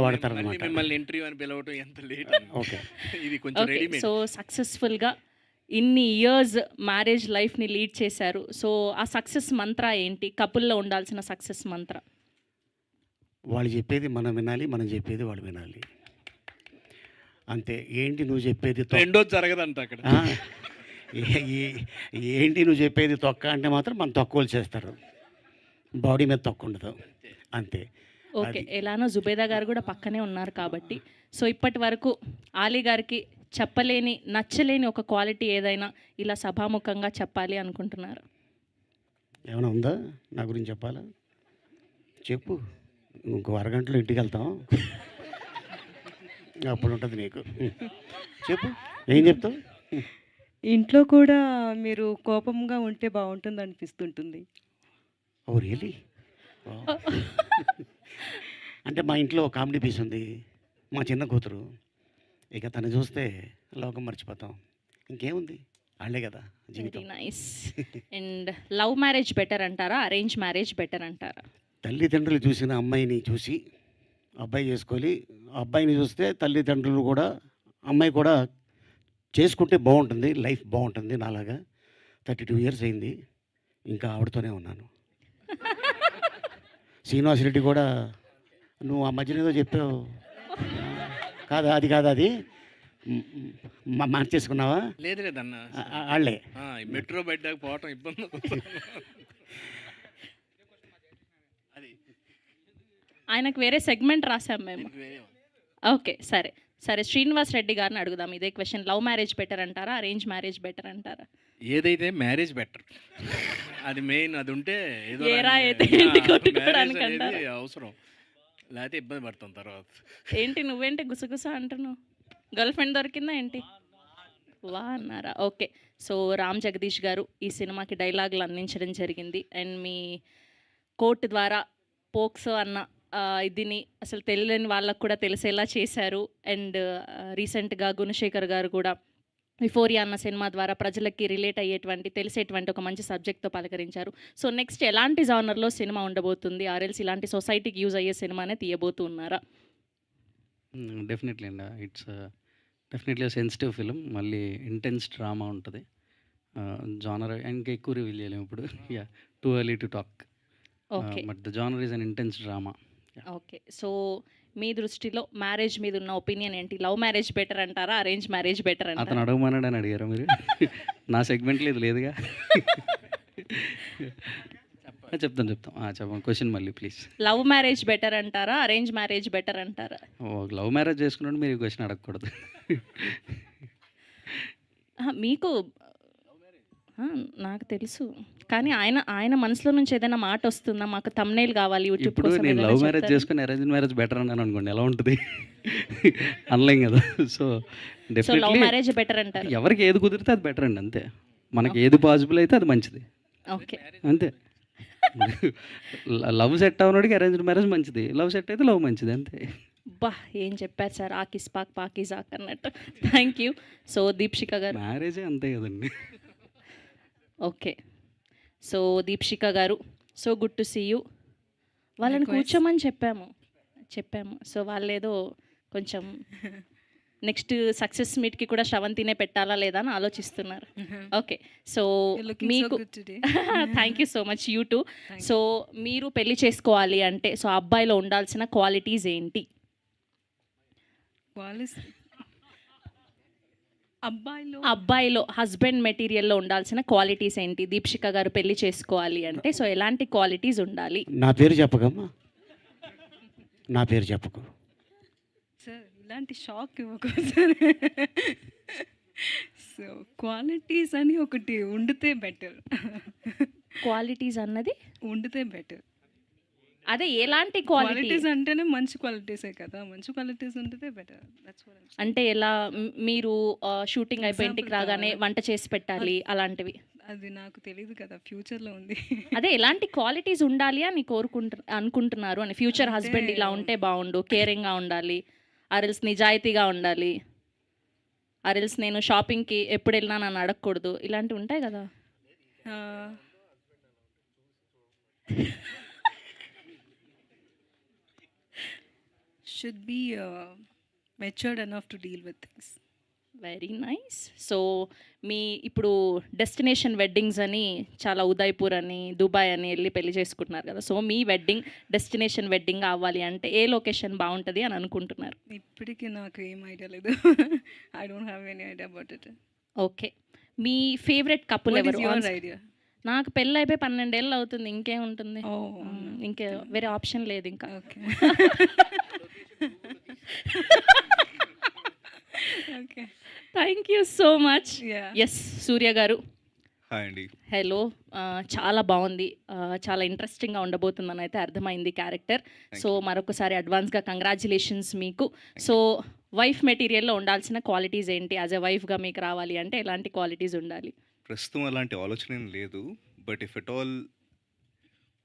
వాడతారనమాట. మిమ్మల్ని ఇంటర్వ్యూ అని పిలవటం ఎంత లేట్ ఓకే. ఇది కొంచెం ఓకే. రెడీమేడ్. సో, సక్సెస్‌ఫుల్‌గా ఇన్ని ఇయర్స్ మ్యారేజ్ లైఫ్‌ని లీడ్ చేశారు. సో, ఆ సక్సెస్ మంత్ర ఏంటి? కపుల్‌లో ఉండాల్సిన సక్సెస్ మంత్ర? వాళ్ళు చెప్పేది మనం వినాలి, మనం చెప్పేది వాళ్ళు వినాలి. అంతే. ఏంటి నువ్వు చెప్పేది రెండోది జరగదంట అక్కడ. ఆ! ఏంటి నువ్వు చెప్పేది తొక్క అంటే మాత్రం మనం తక్కువలు చేస్తారు. బాడీ మీద తొక్క ఉండదు. అంతే. ఓకే. అది. ఎలానో జుబేదా గారు గూడా పక్కనే ఉన్నారు కాబట్టి, సో, ఇప్పటి వరకు ఆలీ గారికి చెప్పలేని, నచ్చలేని ఒక క్వాలిటీ ఏదైనా ఇలా సభాముఖంగా చెప్పాలి అనుకుంటున్నారా? ఏమైనా ఉందా నా గురించి చెప్పాలా? చెప్పు. ఇంకో అరగంటలో ఇంటికెళ్తాం. అప్పుడు ఉంటుంది నీకు. చెప్పు. ఏం చెప్తావు? ఇంట్లో కూడా మీరు కోపంగా ఉంటే బావుంటుందనిపిస్తుంటుంది. ఓహ్! రియల్లీ? వావ్! అంటే మా ఇంట్లో కామెడీ పీస్ ఉంది. మా చిన్న కూతురు. ఇక తను చూస్తే లోకం మర్చిపోతాం. ఇంకేముంది? ఆళ్ళే కదా వెరీ జీవితం. Nice. And love marriage better అంటారా? అరేంజ్ మ్యారేజ్ బెటర్ అంటారా? తల్లిదండ్రులు చూసిన అమ్మాయిని చూసి అబ్బాయి చేసుకోవాలి. అబ్బాయిని చూస్తే తల్లిదండ్రులు కూడా అమ్మాయి కూడా చేసుకుంటే బాగుంటుంది. లైఫ్ బాగుంటుంది నాలాగా. 32 ఇయర్స్ అయింది. ఇంకా ఆవిడతోనే ఉన్నాను. శ్రీనివాస్ రెడ్డి కూడా నువ్వు ఆ మధ్యన ఏదో చెప్పావు. కాదా అది కాదా అది మార్చేసుకున్నావా? లేదు లేదన్న. వాళ్ళే. మెట్రో బయట దాకా పోవటం ఇబ్బంది. అది ఆయనకు వేరే సెగ్మెంట్ రాసాం మేము. దీనికి వేరే ఉంది. ఓకే. సరే. సరే, శ్రీనివాస్ రెడ్డి గారిని అడుగుదాం ఇదే క్వెషన్. లవ్ మ్యారేజ్ బెటర్ అంటారా? అరేంజ్ మ్యారేజ్ బెటర్ అంటారా? ఏదైతే మ్యారేజ్ బెటర్, అది మెయిన్. అది ఉంటే ఏదో ఏరా దాన్ని- అయితే ఏంటి ఆ, కొట్టుకోవడానికి marriage అనేది అంటారా? అవసరం, లేకపోతే ఇబ్బంది పడతాం తర్వాత. ఏంటి నువ్వేంటి గుసగుస అంటున్నావు? గర్ల్ ఫ్రెండ్ దొరికిందా ఏంటి? వా అన్నారా? ఓకే. సో, రామ్ జగదీష్ గారు ఈ సినిమాకి డైలాగులు అందించడం జరిగింది. అండ్ మీ కోర్టు ద్వారా పోక్సో అన్న ఇదిని అసలు తెలియని వాళ్ళకు కూడా తెలిసేలా చేశారు. అండ్ రీసెంట్గా గుణశేఖర్ గారు కూడా విఫోరియా అన్న సినిమా ద్వారా ప్రజలకి రిలేట్ అయ్యేటువంటి తెలిసేటువంటి ఒక మంచి సబ్జెక్ట్తో పలకరించారు. సో, నెక్స్ట్ ఎలాంటి జానర్లో సినిమా ఉండబోతుంది? ఆర్ఎల్స్ ఇలాంటి సొసైటీకి యూజ్ అయ్యే సినిమానే తీయబోతున్నారా? డెఫినెట్లీ అండి. It's definitely sensitive film. మళ్ళీ ఇంటెన్స్ డ్రామా ఉంటుంది. జానర్ ఇంకా ఎక్కువ రివీల్ చేయలేము ఇప్పుడు. Yeah, too early to talk. Okay. But the genre is an intense drama. Okay. So, మీ దృష్టిలో మ్యారేజ్ మీద ఉన్న ఒపీనియన్ ఏంటి? లవ్ మ్యారేజ్ బెటర్ అంటారా? అరేంజ్ మ్యారేజ్ బెటర్ అతను అంటారా? అడగమన్నాడని అడిగారా మీరు? నా సెగ్మెంట్ లేదు లేదుగా. చెప్తాను చెప్పండి క్వశ్చన్ మళ్ళీ ప్లీజ్. లవ్ మ్యారేజ్ బెటర్ అంటారా? అరేంజ్ మ్యారేజ్ బెటర్ అంటారా? లవ్ మ్యారేజ్ చేసుకున్నాడు మీరు ఈ క్వశ్చన్ అడగకూడదు. మీకు నాకు తెలుసు. కానీ ఆయన మనసులో నుంచి ఏదైనా మాట వస్తుందా? మాకు థంబ్‌నెయిల్ కావాలి యూట్యూబ్ ఇప్పుడు కోసం నేను ఏదైనా లవ్ మ్యారేజ్ చెప్తారా? చేసుకుని అరేంజ్ మ్యారేజ్ బెటర్ అన్నాను అనుకోండి, ఎలా ఉంటుంది? అనలేం కదా. So so, love definitely marriage better అంటారు. ఎవరికి ఏది కుదిరితే అది బెటర్ అండి. అంతే. మనకి ఏది పాసిబుల్ అయితే అది మంచిది. ఓకే. అంతే. లవ్ సెట్ అవ్వనోడికి అరేంజ్డ్ మ్యారేజ్ మంచిది, లవ్ సెట్ అయితే లవ్ మంచిది. అంతే. అబ్బా! ఏం చెప్పారు సార్. ఆకిస్ పాక్ పాకీజాక్ అన్నట్టు. Thank you. సో, దీప్షిక గారు. మ్యారేజే అంతే కదండి. Okay. So, Deepshika garu, so good to see you. వాళ్ళని Likewise. కూర్చోమని చెప్పాము. సో, వాళ్ళేదో కొంచెం నెక్స్ట్ సక్సెస్ మీట్‌కి కూడా శ్రవంతినే పెట్టాలా లేదా అని ఆలోచిస్తున్నారు. Okay. So, You're looking so మీకు good today. Thank you so much. You two. Thank so, మీరు పెళ్లి చేసుకోవాలి అంటే సో, అబ్బాయిలో ఉండాల్సిన క్వాలిటీస్ ఏంటి? Qualis అబ్బాయిలో అబ్బాయిలో హస్బెండ్ మెటీరియల్‌లో ఉండాల్సిన క్వాలిటీస్ ఏంటి? దీప్షిక గారు పెళ్లి చేసుకోవాలి అంటే సో, ఎలాంటి క్వాలిటీస్ ఉండాలి? నా పేరు చెప్పకమ్మా. నా పేరు చెప్పకు. సార్ ఇలాంటి షాక్ ఇవ్వకూడదు సార్. సో క్వాలిటీస్ అని ఒకటి ఉండితే బెటర్. క్వాలిటీస్ అన్నది ఉండితే బెటర్. అదే ఎలాంటి క్వాలిటీ? క్వాలిటీస్ అంటేనే మంచి క్వాలిటీసే కదా. మంచి క్వాలిటీస్ ఉంటే better. That's what I am అంటే ఎలా మీరు షూటింగ్ అయిపోయి ఇంటికి Example రాగానే కావాలా? వంట చేసి పెట్టాలి అలాంటివి? అది నాకు తెలియదు కదా, ఫ్యూచర్లో ఉంది. అదే ఎలాంటి క్వాలిటీస్ ఉండాలి అని అనుకుంటున్నారు అని? ఫ్యూచర్ అంటే- హస్బెండ్ ఇలా ఉంటే బాగుండు, కేరింగ్గా ఉండాలి, అరెల్స్ నిజాయితీగా ఉండాలి, అరెల్స్ నేను షాపింగ్కి ఎప్పుడు వెళ్ళినా నన్ను అడగకూడదు, ఇలాంటివి ఉంటాయి కదా. ఆ, should be matured enough to deal with things. Very nice. So మీ ఇప్పుడు డెస్టినేషన్ వెడ్డింగ్స్ అని చాలా ఉదయ్పూర్ అని దుబాయ్ అని వెళ్ళి పెళ్లి చేసుకుంటున్నారు కదా, సో మీ వెడ్డింగ్ డెస్టినేషన్ వెడ్డింగ్ అవ్వాలి అంటే ఏ లొకేషన్ బాగుంటుంది అని అనుకుంటున్నారు? ఇప్పటికీ నాకు ఏం ఐడియా లేదు. I don't have any idea about it. Okay, మీ ఫేవరెట్ కపుల్ వాట్ ఎవరు? Is your idea? నాకు పెళ్ళి అయిపోయి 12 ఏళ్ళు అవుతుంది, ఇంకేం ఉంటుంది? Oh, ఇంకే వేరే ఆప్షన్ లేదు ఇంకా. Okay. Okay. Thank you so much. Yeah. Yes, Surya garu. Hi అండి. హలో. చాలా బాగుంది, చాలా ఇంట్రెస్టింగ్గా ఉండబోతుందని అయితే అర్థమైంది క్యారెక్టర్. సో మరొకసారి అడ్వాన్స్గా కంగ్రాచులేషన్స్ మీకు. సో వైఫ్ మెటీరియల్లో ఉండాల్సిన క్వాలిటీస్ ఏంటి? యాజ్ ఎ వైఫ్గా మీకు రావాలి అంటే ఎలాంటి క్వాలిటీస్ ఉండాలి? ప్రస్తుతం అలాంటి ఆలోచన ఏం లేదు, బట్ ఇఫ్ ఎట్ ఆల్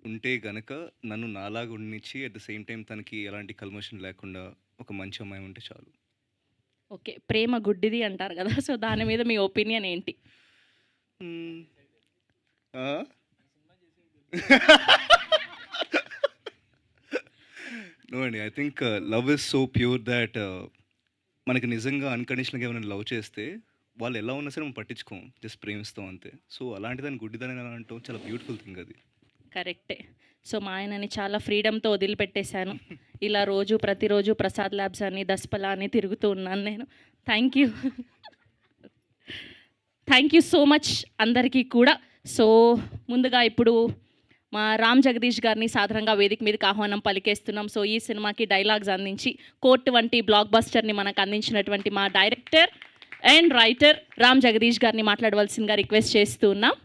ఉంటే గనక నన్ను నాలాగా ఉండిచ్చి అట్ ద సేమ్ టైం తనకి ఎలాంటి కల్మషం లేకుండా ఒక మంచి అమ్మాయి ఉంటే చాలు. ఓకే, ప్రేమ గుడ్డిది అంటారు కదా, సో దాని మీద మీ ఒపీనియన్ ఏంటి? నో అండి, I think love is so pure that మనకి నిజంగా అన్కండిషనల్గా ఏమైనా లవ్ చేస్తే వాళ్ళు ఎలా ఉన్నా సరే మనం పట్టించుకోం, జస్ట్ ప్రేమిస్తాం అంతే. సో అలాంటి దాన్ని గుడ్డిదాన్ని ఎలా అంటాం, చాలా బ్యూటిఫుల్ థింగ్ అది. కరెక్టే. సో మా ఆయనని చాలా ఫ్రీడమ్తో వదిలిపెట్టేశాను. ఇలా ప్రతిరోజు ప్రసాద్ ల్యాబ్స్ అని దస్పలా అని తిరుగుతూ ఉన్నాను నేను. Thank you, thank you so much అందరికీ కూడా. సో ముందుగా ఇప్పుడు మా రామ్ జగదీష్ గారిని సాధారణంగా వేదిక మీదకి ఆహ్వానం పలికేస్తున్నాం. సో ఈ సినిమాకి డైలాగ్స్ అందించి కోర్టు వంటి బ్లాక్ బస్టర్ని మనకు అందించినటువంటి మా director and writer Ram Jagadish గారిని మాట్లాడవలసిందిగా రిక్వెస్ట్ చేస్తూ ఉన్నాం.